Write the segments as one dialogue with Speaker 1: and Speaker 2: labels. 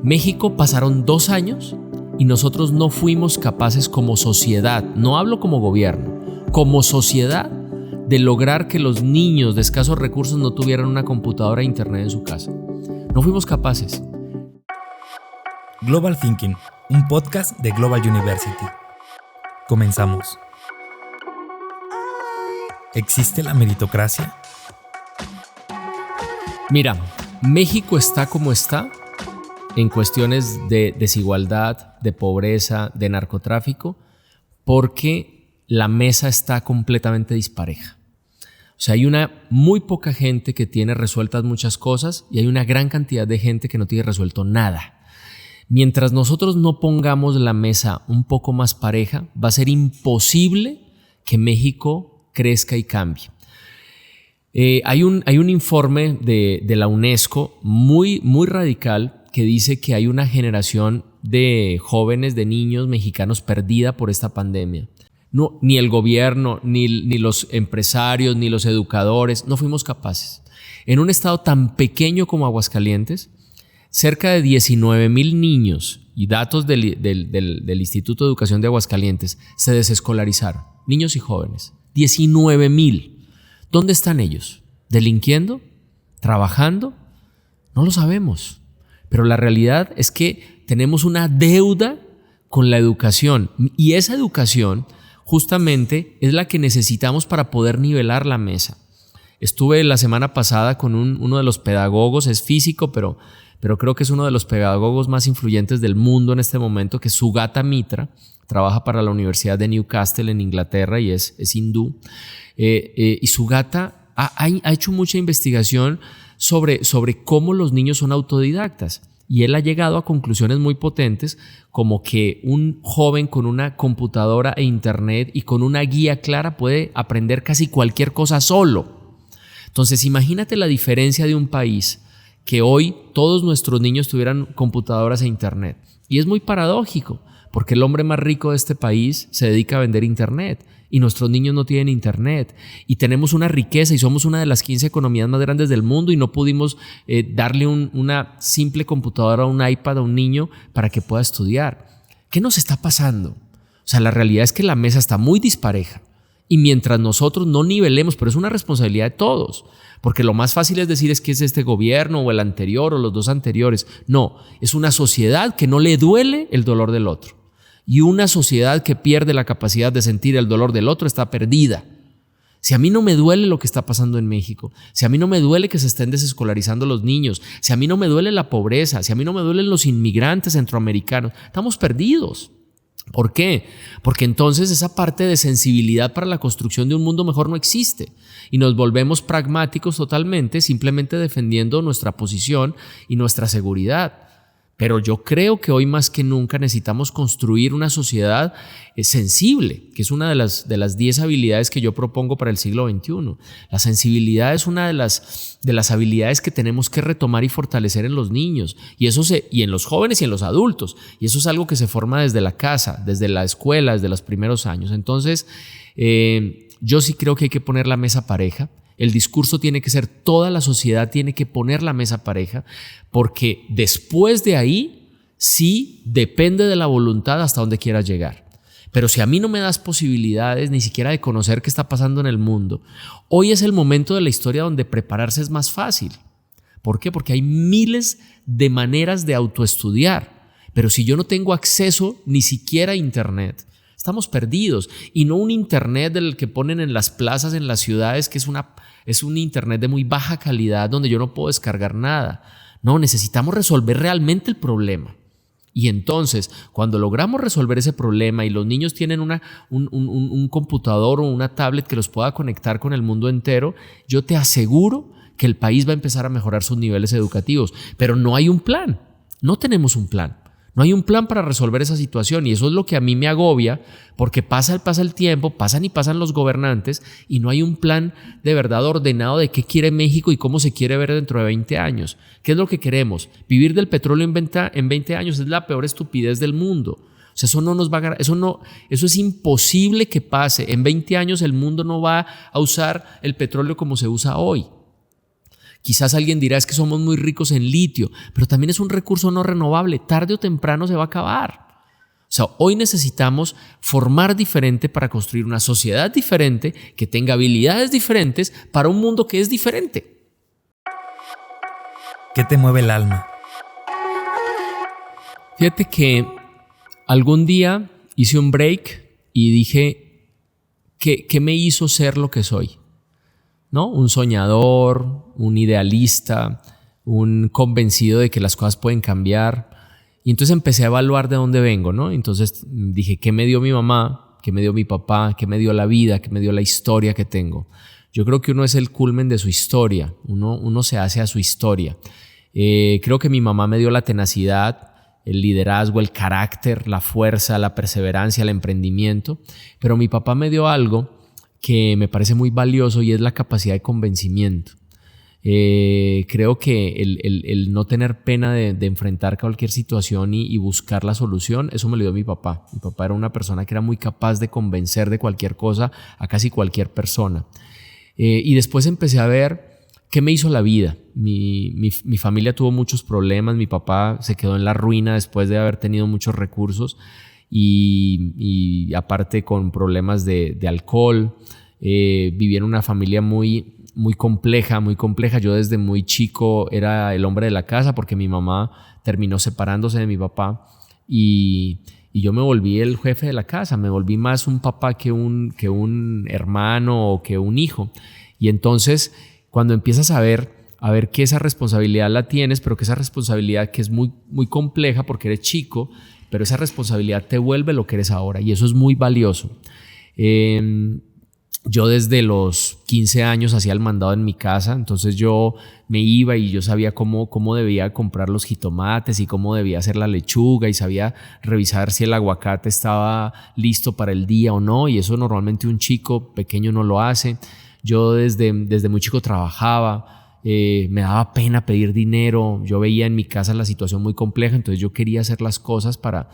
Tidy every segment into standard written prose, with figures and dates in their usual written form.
Speaker 1: México pasaron 2 años y nosotros no fuimos capaces como sociedad, no hablo como gobierno, como sociedad, de lograr que los niños de escasos recursos no tuvieran una computadora e internet en su casa. No fuimos capaces.
Speaker 2: Global Thinking, un podcast de Global University. Comenzamos. ¿Existe la meritocracia?
Speaker 1: Mira, México está como está en cuestiones de desigualdad, de pobreza, de narcotráfico, porque la mesa está completamente dispareja. O sea, hay una muy poca gente que tiene resueltas muchas cosas y hay una gran cantidad de gente que no tiene resuelto nada. Mientras nosotros no pongamos la mesa un poco más pareja, va a ser imposible que México crezca y cambie. Hay un informe de la UNESCO muy radical que dice que hay una generación de jóvenes, de niños mexicanos perdida por esta pandemia. No, ni el gobierno, ni los empresarios, ni los educadores, no fuimos capaces. En un estado tan pequeño como Aguascalientes, cerca de 19,000 niños, y datos del Instituto de Educación de Aguascalientes, se desescolarizaron, niños y jóvenes. 19,000. ¿Dónde están ellos? ¿Delinquiendo? ¿Trabajando? No lo sabemos. Pero la realidad es que tenemos una deuda con la educación y esa educación justamente es la que necesitamos para poder nivelar la mesa. Estuve la semana pasada con uno de los pedagogos, es físico, pero creo que es uno de los pedagogos más influyentes del mundo en este momento, que es Sugata Mitra, trabaja para la Universidad de Newcastle en Inglaterra y es hindú. Y Sugata ha hecho mucha investigación sobre cómo los niños son autodidactas y él ha llegado a conclusiones muy potentes, como que un joven con una computadora e internet y con una guía clara puede aprender casi cualquier cosa solo. Entonces imagínate la diferencia de un país que hoy todos nuestros niños tuvieran computadoras e internet, y es muy paradójico porque el hombre más rico de este país se dedica a vender internet y nuestros niños no tienen internet y tenemos una riqueza y somos una de las 15 economías más grandes del mundo y no pudimos darle una simple computadora o un iPad a un niño para que pueda estudiar. ¿Qué nos está pasando? O sea, la realidad es que la mesa está muy dispareja y mientras nosotros no nivelemos, pero es una responsabilidad de todos, porque lo más fácil es decir es que es este gobierno o el anterior o los dos anteriores. No, es una sociedad que no le duele el dolor del otro. Y una sociedad que pierde la capacidad de sentir el dolor del otro está perdida. Si a mí no me duele lo que está pasando en México, si a mí no me duele que se estén desescolarizando los niños, si a mí no me duele la pobreza, si a mí no me duelen los inmigrantes centroamericanos, estamos perdidos. ¿Por qué? Porque entonces esa parte de sensibilidad para la construcción de un mundo mejor no existe y nos volvemos pragmáticos totalmente, simplemente defendiendo nuestra posición y nuestra seguridad. Pero yo creo que hoy más que nunca necesitamos construir una sociedad sensible, que es una de las 10 habilidades que yo propongo para el siglo XXI. La sensibilidad es una de las habilidades que tenemos que retomar y fortalecer en los niños y en los jóvenes y en los adultos. Y eso es algo que se forma desde la casa, desde la escuela, desde los primeros años. Entonces, yo sí creo que hay que poner la mesa pareja. El discurso tiene que ser, toda la sociedad tiene que poner la mesa pareja, porque después de ahí sí depende de la voluntad hasta donde quieras llegar. Pero si a mí no me das posibilidades ni siquiera de conocer qué está pasando en el mundo, hoy es el momento de la historia donde prepararse es más fácil. ¿Por qué? Porque hay miles de maneras de autoestudiar, pero si yo no tengo acceso ni siquiera a internet, estamos perdidos. Y no un internet del que ponen en las plazas, en las ciudades, que es un internet de muy baja calidad donde yo no puedo descargar nada. No, necesitamos resolver realmente el problema. Y entonces, cuando logramos resolver ese problema y los niños tienen un computador o una tablet que los pueda conectar con el mundo entero, yo te aseguro que el país va a empezar a mejorar sus niveles educativos. Pero no hay un plan, no tenemos un plan. No hay un plan para resolver esa situación y eso es lo que a mí me agobia, porque pasa el tiempo, pasan los gobernantes y no hay un plan de verdad ordenado de qué quiere México y cómo se quiere ver dentro de 20 años. ¿Qué es lo que queremos? Vivir del petróleo en 20 años es la peor estupidez del mundo. O sea, eso no nos va a ganar, eso es imposible que pase. En 20 años el mundo no va a usar el petróleo como se usa hoy. Quizás alguien dirá es que somos muy ricos en litio, pero también es un recurso no renovable. Tarde o temprano se va a acabar. O sea, hoy necesitamos formar diferente para construir una sociedad diferente que tenga habilidades diferentes para un mundo que es diferente.
Speaker 2: ¿Qué te mueve el alma?
Speaker 1: Fíjate que algún día hice un break y dije, ¿qué me hizo ser lo que soy? ¿No? Un soñador, un idealista, un convencido de que las cosas pueden cambiar. Y entonces empecé a evaluar de dónde vengo, ¿no? Entonces dije, ¿qué me dio mi mamá? ¿Qué me dio mi papá? ¿Qué me dio la vida? ¿Qué me dio la historia que tengo? Yo creo que uno es el culmen de su historia. Uno se hace a su historia. Creo que mi mamá me dio la tenacidad, el liderazgo, el carácter, la fuerza, la perseverancia, el emprendimiento. Pero mi papá me dio algo que me parece muy valioso y es la capacidad de convencimiento. Creo que el no tener pena de enfrentar cualquier situación y buscar la solución, eso me lo dio mi papá. Mi papá era una persona que era muy capaz de convencer de cualquier cosa a casi cualquier persona. Y después empecé a ver qué me hizo la vida. Mi familia tuvo muchos problemas, mi papá se quedó en la ruina después de haber tenido muchos recursos y aparte con problemas de alcohol. Viví en una familia muy compleja. Yo desde muy chico era el hombre de la casa porque mi mamá terminó separándose de mi papá y yo me volví el jefe de la casa, me volví más un papá que un hermano o que un hijo. Y entonces cuando empiezas a ver que esa responsabilidad la tienes, pero que esa responsabilidad que es muy compleja porque eres chico, pero esa responsabilidad te vuelve lo que eres ahora y eso es muy valioso. Yo desde los 15 años hacía el mandado en mi casa, entonces yo me iba y yo sabía cómo debía comprar los jitomates y cómo debía hacer la lechuga y sabía revisar si el aguacate estaba listo para el día o no, y eso normalmente un chico pequeño no lo hace. Yo desde muy chico trabajaba, me daba pena pedir dinero, yo veía en mi casa la situación muy compleja, entonces yo quería hacer las cosas para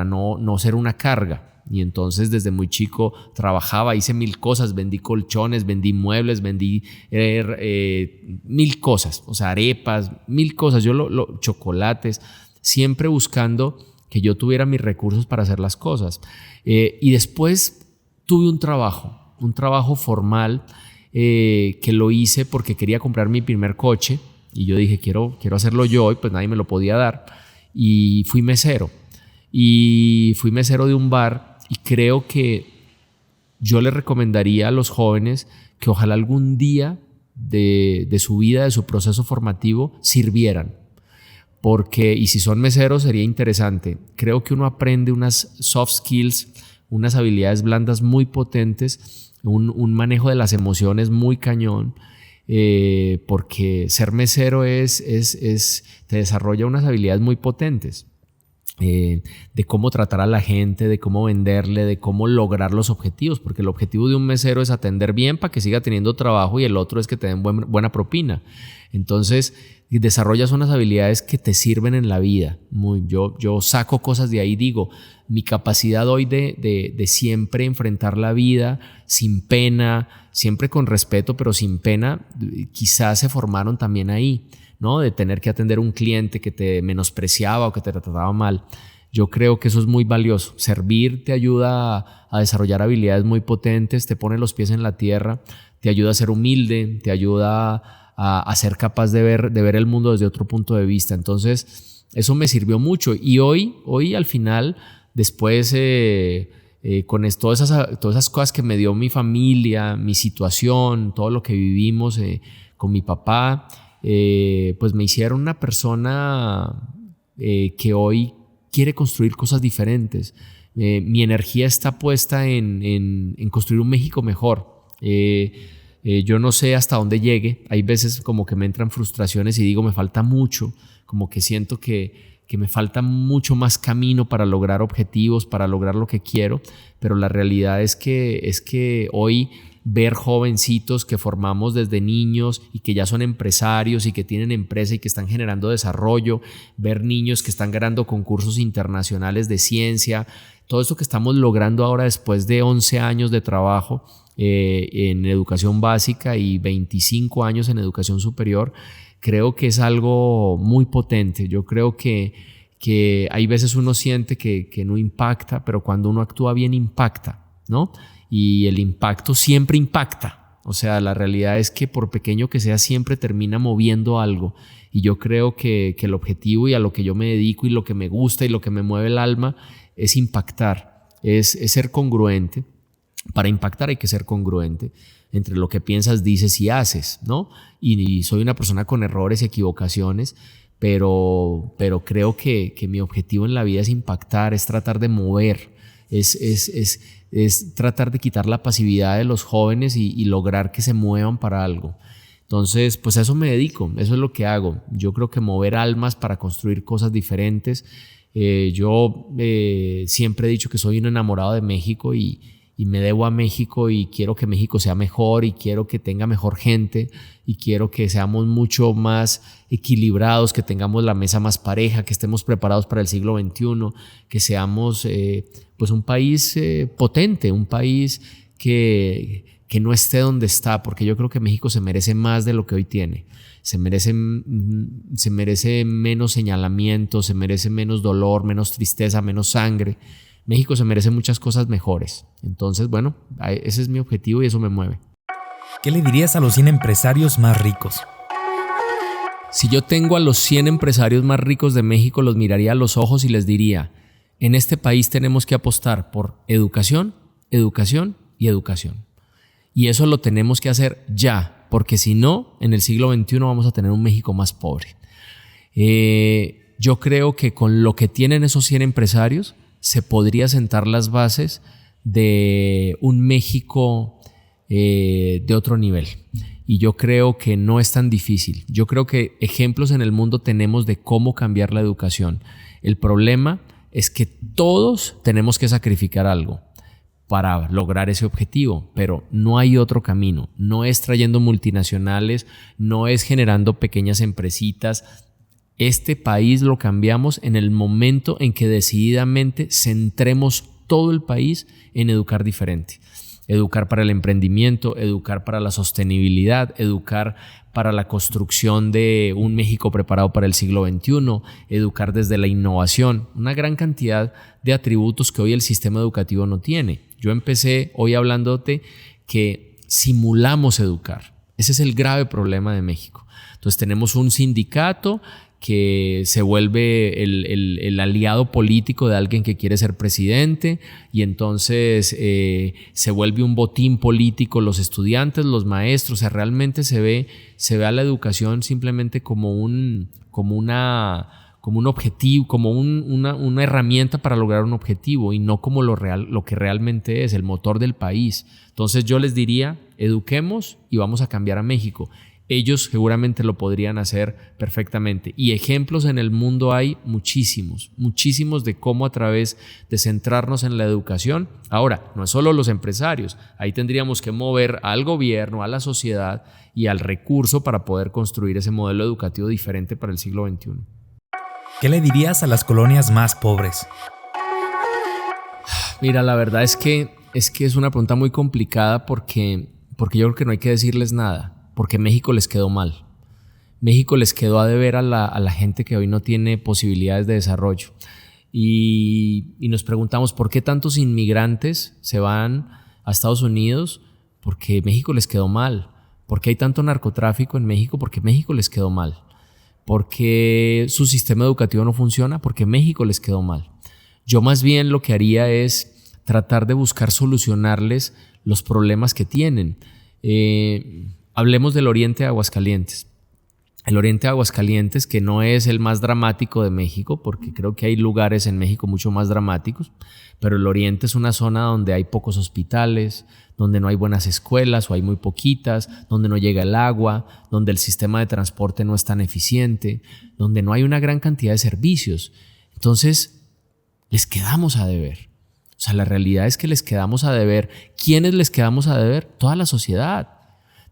Speaker 1: no ser una carga. Y entonces desde muy chico trabajaba, hice 1000 cosas, vendí colchones, vendí muebles, vendí 1000 cosas, o sea, arepas, 1000 cosas, chocolates, siempre buscando que yo tuviera mis recursos para hacer las cosas. Y después tuve un trabajo formal que lo hice porque quería comprar mi primer coche y yo dije, quiero hacerlo yo y pues nadie me lo podía dar. Y fui mesero de un bar. Y creo que yo le recomendaría a los jóvenes que ojalá algún día de su vida, de su proceso formativo, sirvieran. Y si son meseros sería interesante. Creo que uno aprende unas soft skills, unas habilidades blandas muy potentes, un manejo de las emociones muy cañón, porque ser mesero te desarrolla unas habilidades muy potentes. De cómo tratar a la gente, de cómo venderle, de cómo lograr los objetivos, porque el objetivo de un mesero es atender bien para que siga teniendo trabajo y el otro es que te den buena propina. Entonces desarrollas unas habilidades que te sirven en la vida. Yo saco cosas de ahí, digo, mi capacidad hoy de siempre enfrentar la vida sin pena, siempre con respeto, pero sin pena, quizás se formaron también ahí, ¿no? De tener que atender a un cliente que te menospreciaba o que te trataba mal. Yo creo que eso es muy valioso. Servir te ayuda a desarrollar habilidades muy potentes, te pone los pies en la tierra, te ayuda a ser humilde, te ayuda a ser capaz de ver el mundo desde otro punto de vista. Entonces, eso me sirvió mucho. Y hoy al final, después con todas esas cosas que me dio mi familia, mi situación, todo lo que vivimos con mi papá, pues me hicieron una persona que hoy quiere construir cosas diferentes. Mi energía está puesta en construir un México mejor. Yo no sé hasta dónde llegue. Hay veces como que me entran frustraciones y digo, me falta mucho, como que siento que me falta mucho más camino para lograr objetivos, para lograr lo que quiero, pero la realidad es que hoy ver jovencitos que formamos desde niños y que ya son empresarios y que tienen empresa y que están generando desarrollo, ver niños que están ganando concursos internacionales de ciencia, todo esto que estamos logrando ahora después de 11 años de trabajo en educación básica y 25 años en educación superior, creo que es algo muy potente. Yo creo que hay veces uno siente que no impacta, pero cuando uno actúa bien impacta, ¿no? Y el impacto siempre impacta. O sea, la realidad es que por pequeño que sea, siempre termina moviendo algo. Y yo creo que el objetivo y a lo que yo me dedico y lo que me gusta y lo que me mueve el alma es impactar, es ser congruente. Para impactar hay que ser congruente entre lo que piensas, dices y haces, ¿no? Y soy una persona con errores y equivocaciones, pero creo que mi objetivo en la vida es impactar, es tratar de mover, es tratar de quitar la pasividad de los jóvenes y lograr que se muevan para algo. Entonces, pues a eso me dedico, eso es lo que hago. Yo creo que mover almas para construir cosas diferentes. Yo siempre he dicho que soy un enamorado de México y me debo a México y quiero que México sea mejor y quiero que tenga mejor gente y quiero que seamos mucho más equilibrados, que tengamos la mesa más pareja, que estemos preparados para el siglo XXI, que seamos pues un país potente, un país que no esté donde está, porque yo creo que México se merece más de lo que hoy tiene. Se merece menos señalamiento, se merece menos dolor, menos tristeza, menos sangre. México se merece muchas cosas mejores. Entonces, bueno, ese es mi objetivo y eso me mueve.
Speaker 2: ¿Qué le dirías a los 100 empresarios más ricos?
Speaker 1: Si yo tengo a los 100 empresarios más ricos de México, los miraría a los ojos y les diría: en este país tenemos que apostar por educación, educación y educación. Y eso lo tenemos que hacer ya, porque si no, en el siglo XXI vamos a tener un México más pobre. Yo creo que con lo que tienen esos 100 empresarios, se podría sentar las bases de un México de otro nivel. Y yo creo que no es tan difícil. Yo creo que ejemplos en el mundo tenemos de cómo cambiar la educación. El problema es que todos tenemos que sacrificar algo para lograr ese objetivo, pero no hay otro camino. No es trayendo multinacionales, no es generando pequeñas empresitas. Este país lo cambiamos en el momento en que decididamente centremos todo el país en educar diferente. Educar para el emprendimiento, educar para la sostenibilidad, educar para la construcción de un México preparado para el siglo XXI, educar desde la innovación, una gran cantidad de atributos que hoy el sistema educativo no tiene. Yo empecé hoy hablándote que simulamos educar. Ese es el grave problema de México. Entonces tenemos un sindicato que se vuelve el aliado político de alguien que quiere ser presidente y entonces se vuelve un botín político los estudiantes, los maestros. O sea, realmente se ve a la educación simplemente como un objetivo, como una herramienta para lograr un objetivo y no como lo que realmente es, el motor del país. Entonces yo les diría, eduquemos y vamos a cambiar a México. Ellos seguramente lo podrían hacer perfectamente. Y ejemplos en el mundo hay muchísimos de cómo a través de centrarnos en la educación. Ahora, no es solo los empresarios, ahí tendríamos que mover al gobierno, a la sociedad y al recurso para poder construir ese modelo educativo diferente para el siglo XXI.
Speaker 2: ¿Qué le dirías a las colonias más pobres?
Speaker 1: Mira, la verdad es que es una pregunta muy complicada porque yo creo que no hay que decirles nada. Porque México les quedó mal. México les quedó a deber a la gente que hoy no tiene posibilidades de desarrollo. Y nos preguntamos por qué tantos inmigrantes se van a Estados Unidos. Porque México les quedó mal. ¿Por qué hay tanto narcotráfico en México? Porque México les quedó mal. ¿Por qué su sistema educativo no funciona? Porque México les quedó mal. Yo más bien lo que haría es tratar de buscar solucionarles los problemas que tienen. Hablemos del oriente de Aguascalientes. El oriente de Aguascalientes, que no es el más dramático de México, porque creo que hay lugares en México mucho más dramáticos, pero el oriente es una zona donde hay pocos hospitales, donde no hay buenas escuelas o hay muy poquitas, donde no llega el agua, donde el sistema de transporte no es tan eficiente, donde no hay una gran cantidad de servicios. Entonces, les quedamos a deber. O sea, la realidad es que les quedamos a deber. ¿Quiénes les quedamos a deber? Toda la sociedad.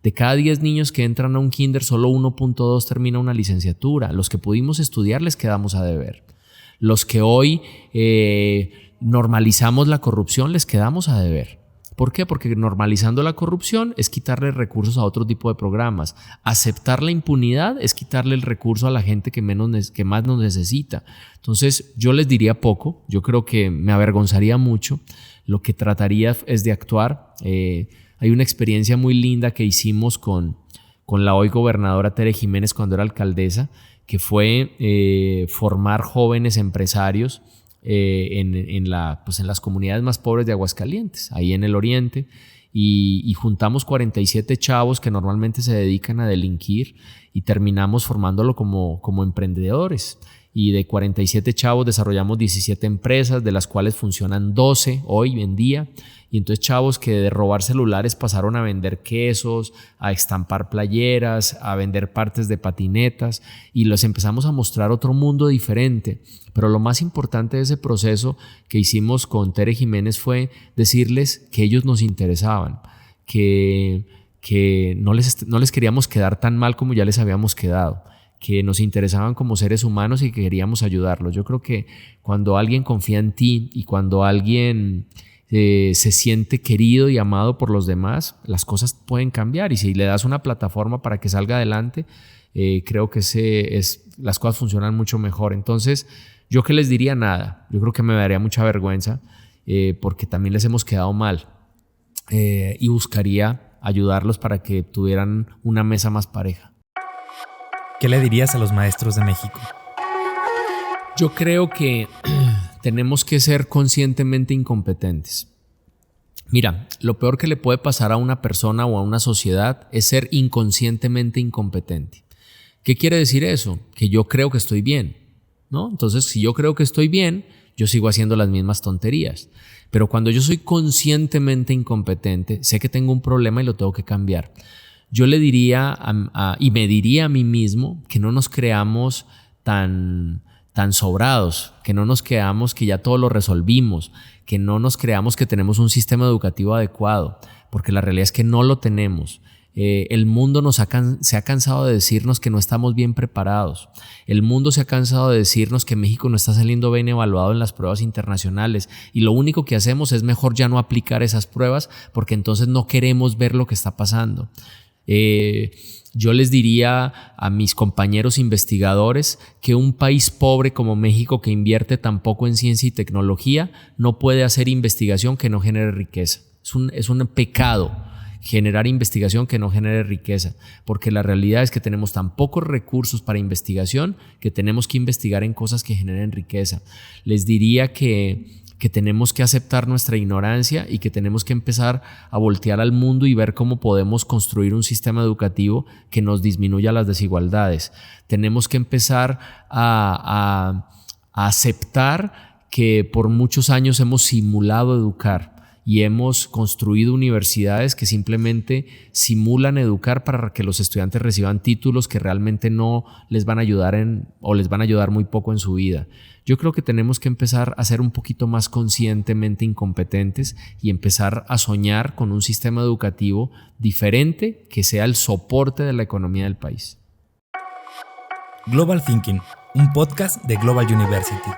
Speaker 1: De cada 10 niños que entran a un kinder, solo 1.2 termina una licenciatura. Los que pudimos estudiar les quedamos a deber. Los que hoy normalizamos la corrupción les quedamos a deber. ¿Por qué? Porque normalizando la corrupción es quitarle recursos a otro tipo de programas. Aceptar la impunidad es quitarle el recurso a la gente que más nos necesita. Entonces yo les diría poco, yo creo que me avergonzaría mucho. Lo que trataría es de actuar. Hay una experiencia muy linda que hicimos con la hoy gobernadora Tere Jiménez cuando era alcaldesa, que fue formar jóvenes empresarios en las comunidades más pobres de Aguascalientes, ahí en el oriente, y juntamos 47 chavos que normalmente se dedican a delinquir y terminamos formándolo como emprendedores. Y de 47 chavos desarrollamos 17 empresas, de las cuales funcionan 12 hoy en día. Y entonces chavos que de robar celulares pasaron a vender quesos, a estampar playeras, a vender partes de patinetas, y los empezamos a mostrar otro mundo diferente. Pero lo más importante de ese proceso que hicimos con Tere Jiménez fue decirles que ellos nos interesaban, que no les queríamos quedar tan mal como ya les habíamos quedado, que nos interesaban como seres humanos y que queríamos ayudarlos. Yo creo que cuando alguien confía en ti y cuando alguien se siente querido y amado por los demás, las cosas pueden cambiar, y si le das una plataforma para que salga adelante, creo que las cosas funcionan mucho mejor. Entonces, ¿yo qué les diría? Nada. Yo creo que me daría mucha vergüenza porque también les hemos quedado mal, y buscaría ayudarlos para que tuvieran una mesa más pareja.
Speaker 2: ¿Qué le dirías a los maestros de México?
Speaker 1: Yo creo que tenemos que ser conscientemente incompetentes. Mira, lo peor que le puede pasar a una persona o a una sociedad es ser inconscientemente incompetente. ¿Qué quiere decir eso? Que yo creo que estoy bien, ¿no? Entonces, si yo creo que estoy bien, yo sigo haciendo las mismas tonterías. Pero cuando yo soy conscientemente incompetente, sé que tengo un problema y lo tengo que cambiar. Yo le diría y me diría a mí mismo que no nos creamos tan sobrados, que no nos creamos que ya todo lo resolvimos, que no nos creamos que tenemos un sistema educativo adecuado, porque la realidad es que no lo tenemos. El mundo se ha cansado de decirnos que no estamos bien preparados. El mundo se ha cansado de decirnos que México no está saliendo bien evaluado en las pruebas internacionales, y lo único que hacemos es mejor ya no aplicar esas pruebas porque entonces no queremos ver lo que está pasando. Yo les diría a mis compañeros investigadores que un país pobre como México, que invierte tan poco en ciencia y tecnología, no puede hacer investigación que no genere riqueza. Es un pecado generar investigación que no genere riqueza, porque la realidad es que tenemos tan pocos recursos para investigación que tenemos que investigar en cosas que generen riqueza. Les diría que tenemos que aceptar nuestra ignorancia y que tenemos que empezar a voltear al mundo y ver cómo podemos construir un sistema educativo que nos disminuya las desigualdades. Tenemos que empezar a aceptar que por muchos años hemos simulado educar y hemos construido universidades que simplemente simulan educar para que los estudiantes reciban títulos que realmente no les van a ayudar o les van a ayudar muy poco en su vida. Yo creo que tenemos que empezar a ser un poquito más conscientemente incompetentes y empezar a soñar con un sistema educativo diferente que sea el soporte de la economía del país.
Speaker 2: Global Thinking, un podcast de Global University.